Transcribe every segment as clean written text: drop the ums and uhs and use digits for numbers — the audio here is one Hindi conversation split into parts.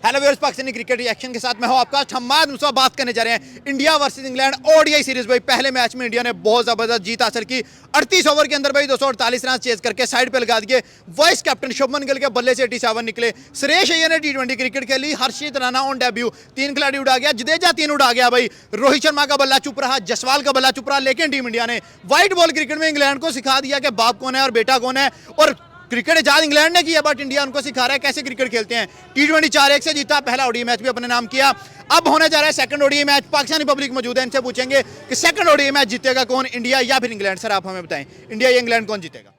Hello viewers, Pakistani cricket reaction के साथ मैं हूं आपका हम्माद मुस्तफा। बात करने जा रहे हैं India versus England ODI series. भाई पहले मैच में इंडिया ने बहुत जबरदस्त जीत हासिल की। 38 ओवर के अंदर भाई 248 रन चेज करके साइड पे लगा दिए। वाइस कैप्टन शुभमन गिल के बल्ले से 87 निकले। सुरेश अय्यर ने टी20 क्रिकेट खेली। हर्षित राणा ऑन डेब्यू 3 खिलाड़ी उड़ा गया। जडेजा 3 उड़ा गया। भाई रोहित शर्मा का बल्ला चुप रहा, जसवाल का बल्ला चुप रहा। लेकिन टीम इंडिया ने व्हाइट बॉल क्रिकेट में इंग्लैंड को सिखा दिया कि बाप कौन है और बेटा कौन है। और क्रिकेट इजाद इंग्लैंड ने किया, बट इंडिया उनको सिखा रहा है कैसे क्रिकेट खेलते हैं। टी20 4-1 से जीता। पहला ओडीआई मैच भी अपने नाम किया। अब होने जा रहा है second ODI match. Pakistani public मौजूद है, इनसे पूछेंगे कि सेकंड ओडीआई मैच जीतेगा कौन, इंडिया या फिर इंग्लैंड। सर आप हमें बताएं, इंडिया या इंग्लैंड कौन जीतेगा?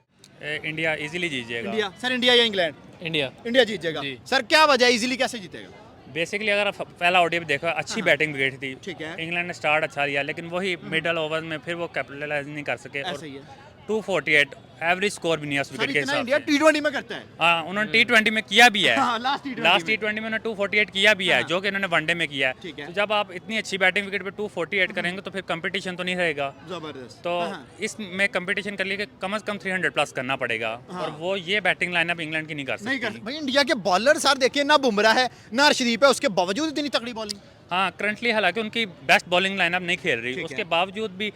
इंडिया इजीली जीत जाएगा। इंडिया। सर इंडिया या इंग्लैंड? इंडिया जीत जाएगा। सर क्या वजह, इजीली कैसे जीतेगा? बेसिकली अगर आप पहला ओडीआई देखो, अच्छी बैटिंग विकेट थी। ठीक है। इंग्लैंड ने स्टार्ट अच्छा लिया, लेकिन वही मिडल ओवर में फिर वो कैपिटलाइज नहीं कर सके। ऐसा और ही है। 248 एवरेज स्कोर भी नहीं है उस विकेट के इतना हिसाब इंडिया से। टी20 में करता है। हाँ, उन्होंने टी20 में किया भी है। लास्ट लास्ट टी20 में उन्होंने 248 किया भी है, जो कि इन्होंने वनडे में किया ठीक है। है। तो जब आप इतनी अच्छी बैटिंग विकेट पे 248 करेंगे तो फिर कंपटीशन तो नहीं रहेगा। जबरदस्त। तो इसमें कंपटीशन कर लिए कि कम से कम 300 प्लस करना पड़ेगा। और वो ये बैटिंग लाइनअप इंग्लैंड की नहीं कर नहीं कर सकती। भाई इंडिया के बॉलर सर देखिए, ना बुमराह है ना अर्शदीप है, उसके बावजूद इतनी तगड़ी बॉलिंग। हाँ, करंटली हालांकि उनकी बेस्ट बॉलिंग लाइनअप नहीं खेल रही, ठीक उसके है। बावजूद भी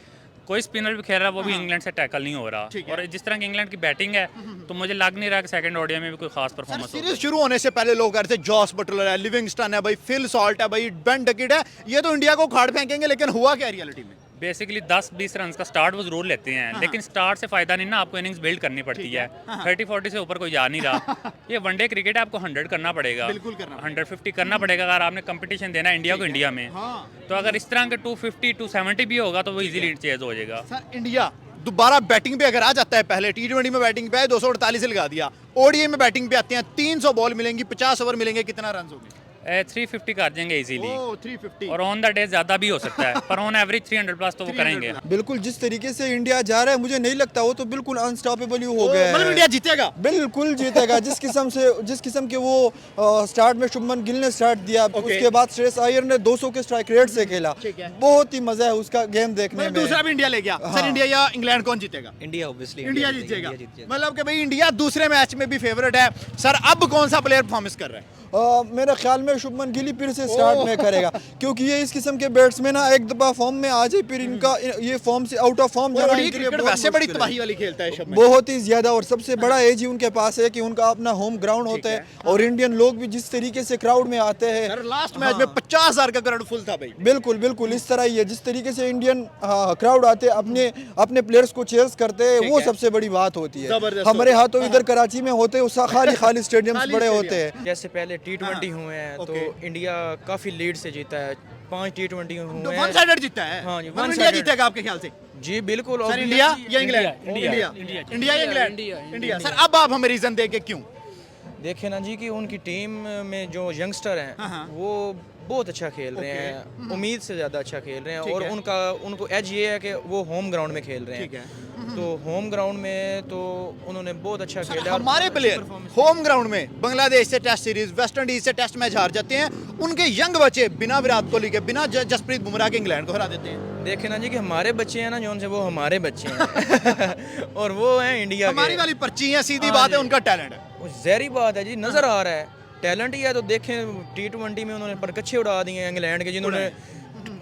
कोई स्पिनर भी खेल रहा है, वो भी हाँ। इंग्लैंड से टैकल नहीं हो रहा। ठीक है। और जिस तरह की इंग्लैंड की बैटिंग है, तो मुझे लग नहीं रहा कि सेकंड ओडीआई में भी कोई खास परफॉर्मेंस सीरीज होगा। शुरू होने से पहले लोग कह रहे थे जॉस बटलर है, लिविंगस्टन है, भाई फिल सॉल्ट है, भाई बेन डकिट है, ये तो इंडिया को खाड़ फेंकेंगे। लेकिन हुआ क्या रियलिटी में? बेसिकली 10-20 रन का स्टार्ट वो जरूर लेते हैं, लेकिन स्टार्ट से फायदा नहीं ना, आपको इनिंग्स बिल्ड करनी पड़ती है। 30-40 से ऊपर कोई जा नहीं रहा। ये वनडे क्रिकेट है, आपको 100 करना पड़ेगा, बिल्कुल करना पड़ेगा। 150 करना पड़ेगा अगर आपने कंपटीशन देना है इंडिया को इंडिया में। तो अगर इस तरह के 250-270 भी होगा तो वो इजीली चेज हो जाएगा। सर इंडिया दोबारा बैटिंग पे अगर आ जाता है, पहले टी20 में बैटिंग पे 248 से लगा दिया, ओडीआई में बैटिंग पे आते हैं, 300 बॉल मिलेंगी, 50 ओवर मिलेंगे, कितना रन होंगे? 350 कर देंगे इजीली। 350। और ऑन द डे ज्यादा भी हो सकता है, पर ऑन एवरेज 300 प्लस तो वो करेंगे। बिल्कुल जिस तरीके से इंडिया जा रहा है, मुझे नहीं लगता वो तो बिल्कुल अनस्टॉपेबल ही हो गया मतलब है। इंडिया जीतेगा? बिल्कुल जीतेगा। जिस किस्म के वो स्टार्ट में शुभमन गिल ने स्टार्ट दिया, उसके बाद श्रेयस अय्यर ने 200 के स्ट्राइक रेट से खेला। ठीक है। बहुत ही मजा है उसका गेम देखने मतलब में। दूसरा भी इंडिया ले गया। सर इंडिया या इंग्लैंड कौन जीतेगा? इंडिया ऑब्वियसली इंडिया जीतेगा। मतलब कि भाई इंडिया दूसरे मैच में भी फेवरेट है। सर अब कौन सा प्लेयर परफॉर्मेंस कर रहा है? मेरे ख्याल में शुभमन गिल ही फिर से स्टार्ट में करेगा, क्योंकि ये इस किस्म के बैट्समैन ना एक दफा फॉर्म में आ जाए, फिर इनका ये फॉर्म से आउट ऑफ फॉर्म जाना इनके लिए बहुत वैसे बड़ी मुश्किल है। तबाही वाली खेलता है शुभमन। बहुत ही ज्यादा। और सबसे बड़ा एज ही उनके पास है कि उनका अपना होम ग्राउंड होता है। और इंडियन लोग भी जिस तरीके से क्राउड में आते हैं, सर लास्ट मैच में 50,000 का क्राउड फुल था भाई। बिल्कुल बिल्कुल इस तरह ही है। जिस तरीके से इंडियन क्राउड आते हैं, अपने अपने प्लेयर्स को चेयर्स करते हैं, वो सबसे बड़ी बात होती है। जबरदस्त हमारे हाथों इधर कराची में होते हैं, उसका खाली स्टेडियम्स बड़े होते हैं। जैसे पहले टी20 हुए हैं तो इंडिया काफी लीड से जीता है। 5 टी20 हुए वन हैं। साइडेड जीता है। हाँ जी, मतलब one इंडिया sided। जीतेगा आपके ख्याल से? जी बिल्कुल। सर obviously इंडिया या इंग्लैंड? इंडिया इंडिया या इंग्लैंड? इंडिया। सर अब आप हमें रीजन देंगे क्यों? देखे ना जी कि उनकी टीम में जो यंगस्टर हैं वो बहुत अच्छा खेल रहे हैं, उम्मीद से ज़्यादा अच्छा खेल रहे हैं। ठीक और है। उनको एज ये है कि वो होम ग्राउंड में खेल रहे ठीक हैं। है। तो होम ग्राउंड में तो उन्होंने बहुत अच्छा सर, खेला। और हमारे प्लेयर होम ग्राउंड में बांग्लादेश से टेस्ट सीरीज, वेस्ट इंडीज से टेस्ट मैच हार जाते हैं, उनके यंग बच्चे बिना विराट कोहली के, बिना जसप्रीत बुमराह के इंग्लैंड को हरा देते हैं। देखे ना जी कि हमारे बच्चे हैं ना, जो उनसे वो हमारे बच्चे हैं। और वो हैं इंडिया के। हमारी वाली पर्ची है, सीधी हाँ बात है, जी। उनका टैलेंट है। वो ज़हरी बात है जी, नज़र आ रहा है टैलेंट ही है। तो देखें टी20 में उन्होंने परकच्छे उड़ा दिए हैं इंग्लैंड के, जिन्होंने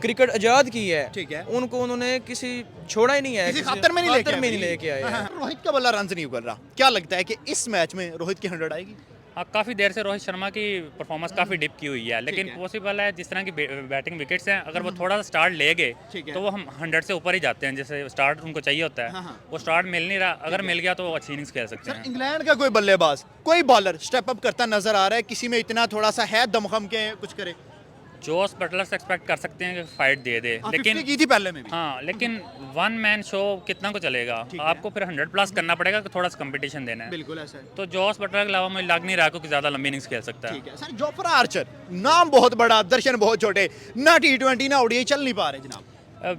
क्रिकेट आज़ाद की है। ठीक है। उनको उन्होंने किसी छोड़ा ही नहीं है, किसी खातर में नहीं लेके आए हैं। रोहित का बल्ला रन नहीं उगल रहा, क्या लगता है कि इस मैच में रोहित की 100 आएगी? हाँ, काफ़ी देर से रोहित शर्मा की परफॉर्मेंस काफ़ी डिप की हुई है, लेकिन है। पॉसिबल है जिस तरह की बैटिंग विकेट्स हैं, अगर वो थोड़ा सा स्टार्ट ले गए ठीक है। तो वो हम 100 से ऊपर ही जाते हैं। जैसे स्टार्ट उनको चाहिए होता है, वो स्टार्ट मिल नहीं रहा, अगर मिल गया तो वो अच्छी इनिंग्स खेल सकते सर हैं। इंग्लैंड का कोई बल्लेबाज, कोई बॉलर स्टेप अप करता नजर आ रहा है? किसी में इतना थोड़ा सा है दमखम के कुछ करे? जोस बटलर से एक्सपेक्ट कर सकते हैं कि फाइट दे दे, लेकिन 50 की थी पहले में भी। हाँ, लेकिन वन मैन शो कितना को चलेगा? आपको फिर 100 प्लस करना पड़ेगा कि थोड़ा सा कंपटीशन देना है। बिल्कुल ऐसा है। तो जोस बटलर के अलावा मुझे लग नहीं रहा कि ज़्यादा लंबी इनिंग्स खेल सकता है। ठीक है। सर जोफ्रा आर्चर, नाम बहुत बड़ा, दर्शन बहुत छोटे, ना टी20 ना ओडीआई चल नहीं पा रहे जनाब।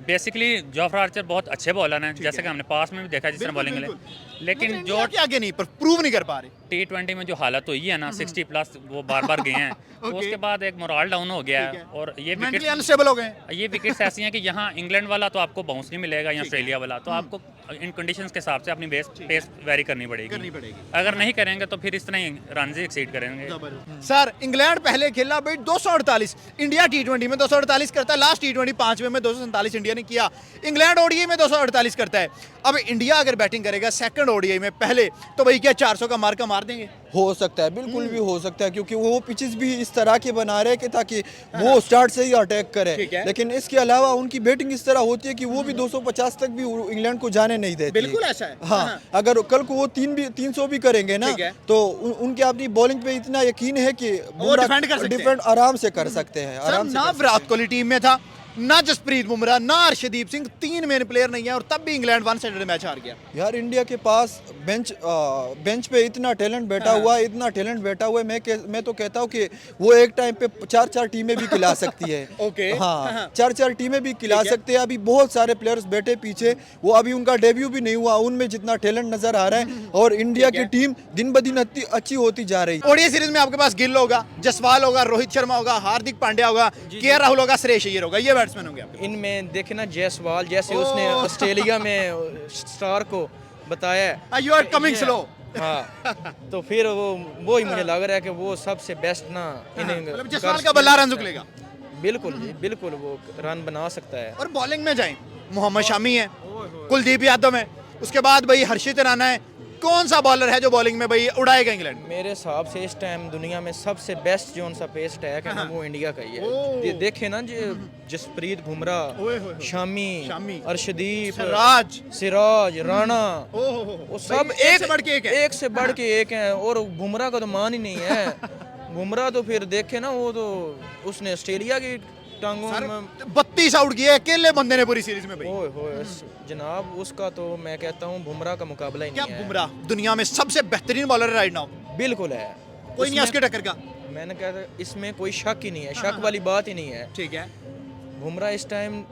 बेसिकली जोफ्रा आर्चर बहुत अच्छे बॉलर हैं, जैसे कि हमने पास में भी देखा जिस तरह बॉलिंग में, लेकिन जो इंडिया के आगे नहीं, पर प्रूव नहीं कर पा रहे। टी20 में जो हालत हुई है ना, 60 प्लस वो बार बार गए हैं, तो उसके बाद एक मोराल डाउन हो गया है। और ये मेंटली विकेट्स अनस्टेबल हो गए। ये विकेट्स ऐसी हैं कि यहाँ इंग्लैंड वाला तो आपको बाउंस नहीं मिलेगा, या ऑस्ट्रेलिया वाला तो आपको इन कंडीशंस के हिसाब से अपनी पेस वेरी करनी करनी पड़ेगी। पड़ेगी। अगर नहीं करेंगे तो फिर इस तरह ही रन ही एक्सीड करेंगे। सर इंग्लैंड पहले खेला भाई 248, इंडिया टी20 में 248 करता है, लास्ट टी20 5वें में 247 इंडिया ने किया, इंग्लैंड ओडीआई में 248 करता है। अब इंडिया अगर बैटिंग करेगा सेकंड ओडीआई में पहले, तो भाई क्या 400 का मार्का मार देंगे? हो सकता है, बिल्कुल भी हो सकता है, क्योंकि वो पिचेस भी इस तरह के बना रहे हैं कि ताकि वो स्टार्ट से ही अटैक करे। ठीक है। लेकिन इसके अलावा उनकी बैटिंग इस तरह होती है कि वो भी 250 तक भी इंग्लैंड को जाने नहीं देती। बिल्कुल ऐसा है। हाँ, अगर कल को वो 300 भी करेंगे ना, ठीक है। तो उनके अपनी बॉलिंग पे इतना यकीन है कि डिफेंड कर सकते हैं। डिफेंड आराम से कर सकते हैं, सर आराम से ना कर सकते विराट कोहली टीम में था, ना जसप्रीत बुमराह, ना अर्शदीप सिंह, 3 मेन प्लेयर नहीं है और तब भी इंग्लैंड वन साइडेड मैच हार गया। हैं। यार इंडिया के पास बेंच पे इतना टैलेंट बैठा हुआ है, इतना टैलेंट बैठा हुआ है, मैं तो कहता हूँ कि वो एक टाइम पे 4-4 टीमें भी खिला सकती है। ओके। हाँ, 4-4 टीमें भी खिला सकते हैं। अभी बहुत सारे प्लेयर्स बैठे पीछे, वो अभी उनका डेब्यू भी नहीं हुआ, उनमें जितना टैलेंट नजर आ रहा है, और इंडिया की टीम दिन ब दिन अच्छी होती जा रही है। ओडीआई सीरीज में आपके पास गिल होगा, जसवाल होगा, रोहित शर्मा होगा, हार्दिक पांड्या होगा, के राहुल होगा, श्रेयस अय्यर होगा, ये बैट्समैन होंगे आपके। इनमें देखे ना जायसवाल, जैसे उसने ऑस्ट्रेलिया में स्टार को बताया यू आर कमिंग स्लो। हाँ, तो फिर वो ही मुझे लग रहा है कि वो सबसे बेस्ट ना इनिंग मतलब जसवाल का बल्ला रन निकलेगा। बिल्कुल जी, बिल्कुल वो रन बना सकता है। और बॉलिंग में जाएं, मोहम्मद शामी है, कुलदीप यादव है, उसके बाद भाई हर्षित राणा है, कौन सा बॉलर है जो बॉलिंग में भाई उड़ाएगा इंग्लैंड? मेरे हिसाब से इस टाइम दुनिया में सबसे बेस्ट जो सा पेस अटैक है ना, वो इंडिया का ही है। देखे ना जी, जसप्रीत बुमराह, शामी, अर्शदीप, सिराज, राणा, वो सब एक से बढ़ के एक है। एक से बढ़ के एक है। और बुमराह का तो मान ही नहीं है। बुमराह तो फिर देखे ना, वो तो उसने ऑस्ट्रेलिया की टांगों में 32 आउट किए अकेले बंदे ने पूरी सीरीज में भाई। ओए जनाब, उसका तो मैं कहता हूँ बुमराह का मुकाबला ही क्या नहीं है। बुमराह दुनिया में सबसे बेहतरीन बॉलर है राइट नाउ? बिल्कुल है, कोई नहीं है उसके टक्कर का। मैंने कहा इसमें कोई शक ही नहीं है, शक वाली बात ही नहीं है। ठीक है। बुमराह इस टाइम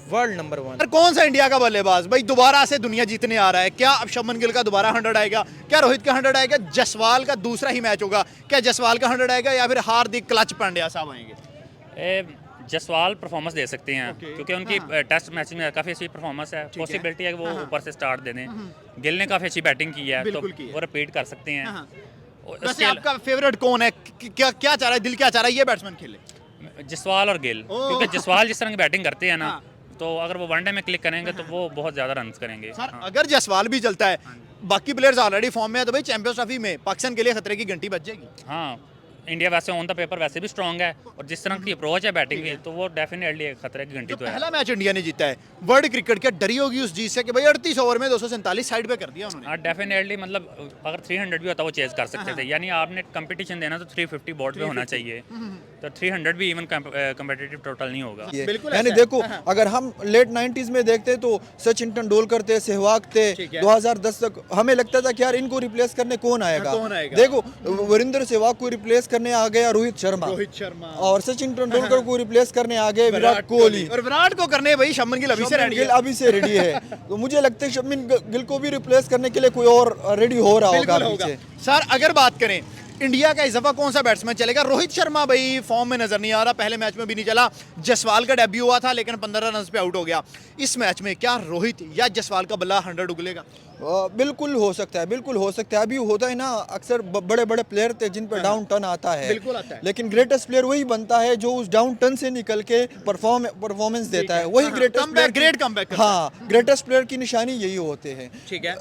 वर्ल्ड नंबर 1। पर कौन सा इंडिया का बल्लेबाज भाई दोबारा से दुनिया जीतने आ रहा है? क्या अब शुभमन गिल का दोबारा 100 आएगा? क्या रोहित का 100 आएगा? जसवाल का दूसरा ही मैच होगा, क्या जसवाल का 100 आएगा या फिर हार्दिक क्लच पांड्या साहब आएंगे? जसवाल परफॉर्मेंस दे सकते हैं क्योंकि उनकी टेस्ट मैच में काफ़ी अच्छी परफॉर्मेंस है। पॉसिबिलिटी है कि वो ऊपर से स्टार्ट दे दें। गिल ने काफ़ी अच्छी बैटिंग की है, तो वो रिपीट कर सकते हैं। वैसे आपका फेवरेट कौन है? क्या क्या चाह रहा है दिल, क्या चाह रहा है ये बैट्समैन खेले? जसवाल और गिल, क्योंकि जसवाल जिस तरह की बैटिंग करते हैं ना, तो अगर वो वनडे में क्लिक करेंगे तो वो बहुत ज़्यादा रन करेंगे। सर अगर जसवाल भी चलता है, बाकी प्लेयर्स ऑलरेडी फॉर्म में है, तो भाई चैंपियंस ट्रॉफी में पाकिस्तान के लिए खतरे की घंटी बज जाएगी। हाँ, इंडिया वैसे ऑन द पेपर वैसे भी स्ट्रांग है, और जिस तरह की अप्रोच है बैटिंग की, तो वो डेफिनेटली एक खतरे की घंटी तो है। पहला मैच इंडिया ने जीता है वर्ल्ड क्रिकेट, क्या डरी होगी उस जीत से कि भाई 38 ओवर में 247 साइड पे कर दिया उन्होंने? हाँ, डेफिनेटली, मतलब अगर 300 भी होता वो चेज कर सकते थे। यानी आपने कंपटीशन देना तो 350 बोर्ड पे होना चाहिए, तो 300 भी इवन कंपेटिटिव टोटल नहीं होगा। यानी देखो, अगर हम लेट 90s में देखते तो सचिन तेंदुलकर थे, सहवाग थे, 2010 तक हमें लगता था कि यार इनको रिप्लेस करने कौन आएगा। देखो, वीरेंद्र सहवाग को रिप्लेस करने आ गया रोहित शर्मा, और सचिन तेंदुलकर को रिप्लेस करने आ गए विराट कोहली, और विराट को करने भाई शुभमन गिल अभी से रेडी है। तो मुझे लगता है शुभमन गिल को भी रिप्लेस करने के लिए कोई और रेडी हो रहा होगा पीछे। सर अगर बात करें इंडिया का इस दफा कौन सा बैट्समैन चलेगा? रोहित शर्मा भाई फॉर्म में नजर नहीं आ रहा, पहले मैच में भी नहीं चला। जसवाल का डेब्यू हुआ था लेकिन 15 रन पे आउट हो गया। इस मैच में क्या रोहित या जसवाल का बल्ला 100 उगलेगा? बिल्कुल हो सकता है, बिल्कुल हो सकता है। अभी होता है ना, अक्सर बड़े बड़े प्लेयर थे जिन पर डाउन टर्न आता है, बिल्कुल आता है। लेकिन ग्रेटेस्ट प्लेयर वही बनता है जो उस डाउन टर्न से निकल के परफॉर्मेंस देता है, वही ग्रेटेस्ट प्लेयर। Great comeback. हाँ, ग्रेटेस्ट प्लेयर की निशानी यही होते हैं। ठीक है।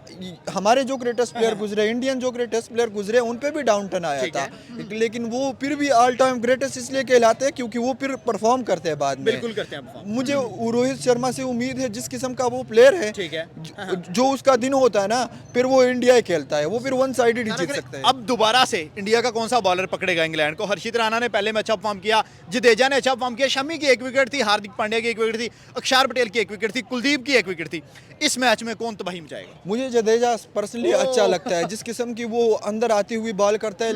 हमारे जो ग्रेटेस्ट प्लेयर गुजरे, इंडियन जो ग्रेटेस्ट प्लेयर गुजरे, उन पे भी डाउन टर्न आया था, लेकिन वो फिर भी ऑल टाइम ग्रेटेस्ट इसलिए कहलाते हैं क्योंकि वो फिर परफॉर्म करते हैं बाद में। बिल्कुल करते हैं। मुझे रोहित शर्मा से उम्मीद है, जिस किस्म का वो प्लेयर है, जो उसका दिन होता है ना, फिर वो इंडिया ही खेलता है, वो फिर वन साइडेड ही जीत सकता है। अब दोबारा से इंडिया का कौन सा बॉलर पकड़ेगा इंग्लैंड को? हर्षित राणा ने पहले में अच्छा परफॉर्म किया, जडेजा ने अच्छा परफॉर्म किया, शमी की 1 विकेट थी, हार्दिक पांड्या की 1 विकेट थी, अक्षर पटेल की 1 विकेट थी, कुलदीप की 1 विकेट थी। इस मैच में कौन तबाही मचाएगा? मुझे जडेजा पर्सनली अच्छा लगता है, जिस किस्म की वो अंदर आती हुई बॉल करता है,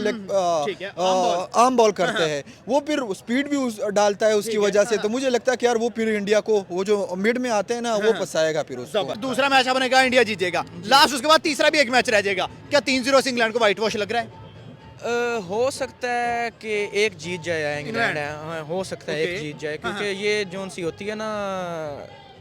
आम बॉल करते हैं, वो फिर स्पीड भी डालता है उसकी वजह से। तो मुझे लगता है कि यार वो फिर इंडिया को, वो जो मिड में आते हैं ना, वो फंसाएगा फिर उसको। दूसरा मैच आपने कहा इंडिया जीतेगा, लास्ट उसके बाद तीसरा भी एक मैच रह जाएगा। क्या 3-0 से इंग्लैंड को व्हाइट वॉश लग रहा है? हो सकता है कि एक जीत जाए इंग्लैंड, हो सकता है एक जीत जाए, क्योंकि ये जोन सी होती है ना,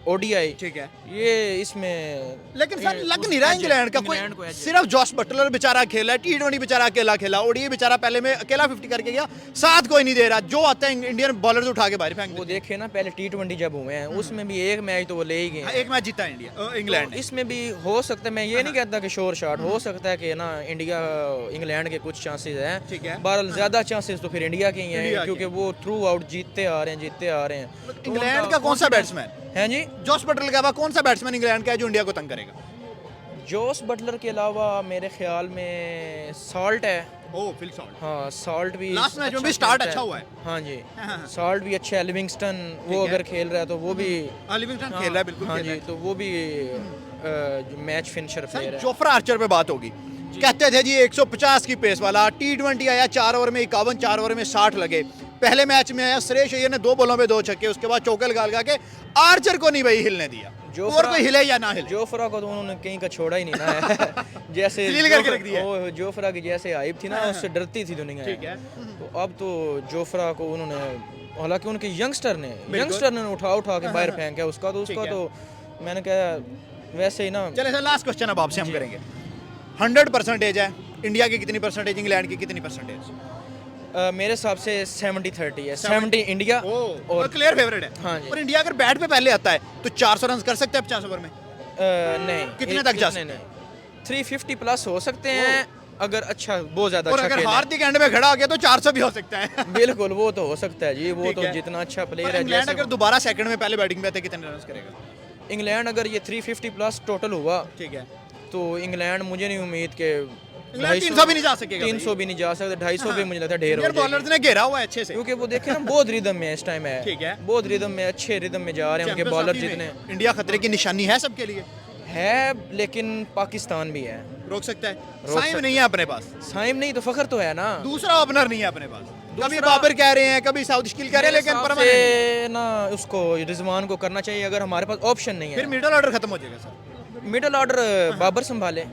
ओडीआई, ठीक है। ये इसमें लेकिन सर लग नहीं रहा इंग्लैंड का कोई, इंग्लैंड को edge है। सिर्फ जॉस बटलर बेचारा खेला है, T20 बेचारा अकेला खेला, ओडीआई बेचारा पहले में अकेला 50 करके गया, साथ कोई नहीं दे रहा, जो आता है इंडियन बॉलर उठा के बाहर फेंक वो देखे ना पहले T20 जब हुए हैं उसमें भी एक मैच तो वो ले ही गए देते। हैं। एक मैच जीता इंडिया इंग्लैंड ने। इसमें भी हो सकता है, मैं ये नहीं कहता कि शोर शॉट, हो सकता है कि ना इंडिया इंग्लैंड के कुछ चांसेस हैं, ठीक है। बहरहाल ज्यादा चांसेस तो फिर इंडिया के ही इंडिया हैं के। क्योंकि वो थ्रू आउट जीतते आ रहे हैं तो इंग्लैंड उनका का कौन सा confidence- बैट्समैन हैं जी? जॉस बटलर के अलावा कौन सा बैट्समैन इंग्लैंड का है जो इंडिया को तंग करेगा? जोस बटलर के अलावा मेरे ख्याल में सॉल्ट है। ओह फिल शॉट। हाँ सॉल्ट भी Last match में भी अच्छा start खेलता अच्छा हुआ है। हाँ जी, हाँ। सॉल्ट भी अच्छा है। लिविंगस्टन वो है। अगर खेल रहा है तो वो भी लिविंगस्टन खेल रहा है, बिल्कुल हाँ खेल रहा जी, है। तो वो भी मैच फिनिशर प्लेयर सर है। जोफ्रा आर्चर पे बात होगी, कहते थे जी 150 की पेस वाला, T20 आया 4 ओवर में 51, 4 ओवर में 60 लगे, पहले मैच में आया श्रेयस अय्यर ने 2 बॉलों में 2 छक्के, उसके बाद चौके लगा के आर्चर को नहीं भाई हिलने दिया, और कोई हिले या ना हिले। जोफ्रा को तो उन्होंने कहीं का छोड़ा ही नहीं ना जैसे सील करके रख दिया। वो जोफ्रा की जैसे हाइप थी ना उससे डरती थी दुनिया। ठीक है। तो अब तो जोफ्रा को उन्होंने, हालांकि उनके यंगस्टर ने उठा के बाहर फेंका उसका, तो उसका ठीक है। तो मैंने कहा वैसे ही ना। चले सर लास्ट क्वेश्चन अब आपसे हम करेंगे, 100% है इंडिया की कितनी परसेंटेज, इंग्लैंड की कितनी परसेंटेज? मेरे हिसाब से 70-30 है, 70 इंडिया और क्लियर फेवरेट है। हाँ जी। और इंडिया अगर बैट पे पहले आता है तो 400 रन कर सकते हैं 50 ओवर में? नहीं। कितने तक जा सकते हैं? नहीं 350 प्लस हो सकते हैं अगर अच्छा, बहुत ज्यादा और अच्छा अगर खेलें। हार्दिक एंड में खड़ा हो गया तो 400 भी हो सकता है। बिल्कुल वो तो हो सकता है जी, वो ठीक तो है। जितना अच्छा प्लेयर और है। इंग्लैंड जैसे अगर दोबारा सेकंड में पहले बैटिंग पे आते कितने रन करेगा? इंग्लैंड अगर ये 350 प्लस टोटल हुआ ठीक है। तो इंग्लैंड मुझे नहीं उम्मीद के इंग्लैंड 300 भी नहीं जा सकेगा 300 भी नहीं जा सकते, 250 भी मुझे लगता है ढेर हो इंडियन जाएगी। बॉलर्स ने घेरा हुआ है अच्छे से। क्योंकि वो देखे ना बहुत रिदम में इस टाइम है, ठीक है। बहुत रिदम में, अच्छे रिदम में जा रहे हैं उनके चैंपियंस बॉलर ट्रॉफी में जितने इंडिया खतरे की निशानी है सबके लिए, है, लेकिन पाकिस्तान भी है। रोक सकता है। रोक साइम सकता नहीं है अपने पास, साइम नहीं तो फखर तो है ना। दूसरा ओपनर नहीं है अपने पास, कभी दूसरा- बाबर कह रहे हैं, कभी साउथ स्किल कह रहे हैं, मेरे लेकिन हिसाब परमानेंट से ना उसको रिजवान को करना चाहिए अगर हमारे पास ऑप्शन नहीं फिर है। मिडिल ऑर्डर खत्म हो जाएगा सर। मिडिल ऑर्डर बाबर संभाले,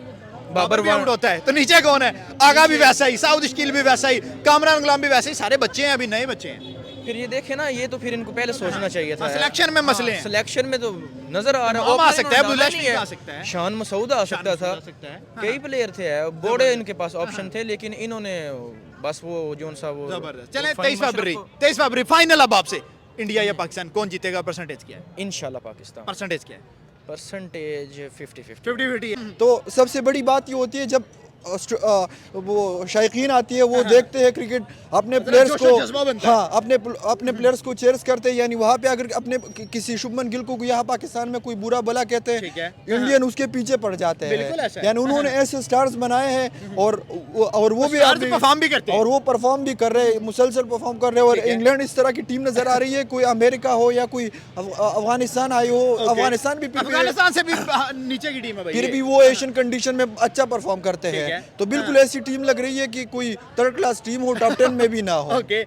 बाबर भी आउट होता है तो नीचे कौन है? आगा भी वैसा ही, साउथ स्किल भी वैसा ही, कामरान गुलाम भी वैसे ही, सारे बच्चे हैं, अभी नए बच्चे हैं। फिर ये देखे ना, ये तो फिर इनको पहले सोचना चाहिए था। सिलेक्शन में मसले हैं। सिलेक्शन में तो नजर आ रहा नाम आ opener सकता है, इन्होंने बुलेश डाला भी नहीं आ सकता है। शान मसूद आ सकता था, आ सकता है। कई प्लेयर थे, बड़े इनके पास ऑप्शन थे, लेकिन इन्होंने बस वो जोन सा वो जबरदस्त। चलें फहीम 23 फरवरी फाइनल अब आपसे, इंडिया या पाकिस्तान कौन जीतेगा? परसेंटेज क्या है? इंशाल्लाह पाकिस्तान। परसेंटेज क्या है? परसेंटेज 50-50। 50-50। तो सबसे बड़ी बात ये होती है जब वो शायकीन आती है, वो देखते हैं क्रिकेट, अपने प्लेयर्स जोश को, और जज्बा बनता है। हाँ अपने प्लेयर्स को चेयर्स करते हैं। यानी वहाँ पे अगर अपने किसी शुभमन गिल को यहाँ पाकिस्तान में कोई बुरा भला कहते ठीक हैं, है। इंडियन उसके पीछे पड़ जाते बिल्कुल हैं। ऐसा है। यानी उन्होंने ऐसे स्टार्स बनाए हैं और वो भी stars perform भी करते हैं। और वो परफॉर्म भी कर रहे हैं, मुसलसल परफॉर्म कर रहे हैं। और ठीक है। इंग्लैंड इस तरह की टीम नजर आ रही है, कोई अमेरिका हो या कोई अफगानिस्तान आई हो, अफगानिस्तान भी अफगानिस्तान से भी नीचे की टीम है भाई फिर ये। भी वो एशियन कंडीशन में अच्छा परफॉर्म करते ठीक है। हैं। तो बिल्कुल ऐसी टीम लग रही है कि कोई थर्ड क्लास टीम हो, टॉप 10 में भी ना हो। ओके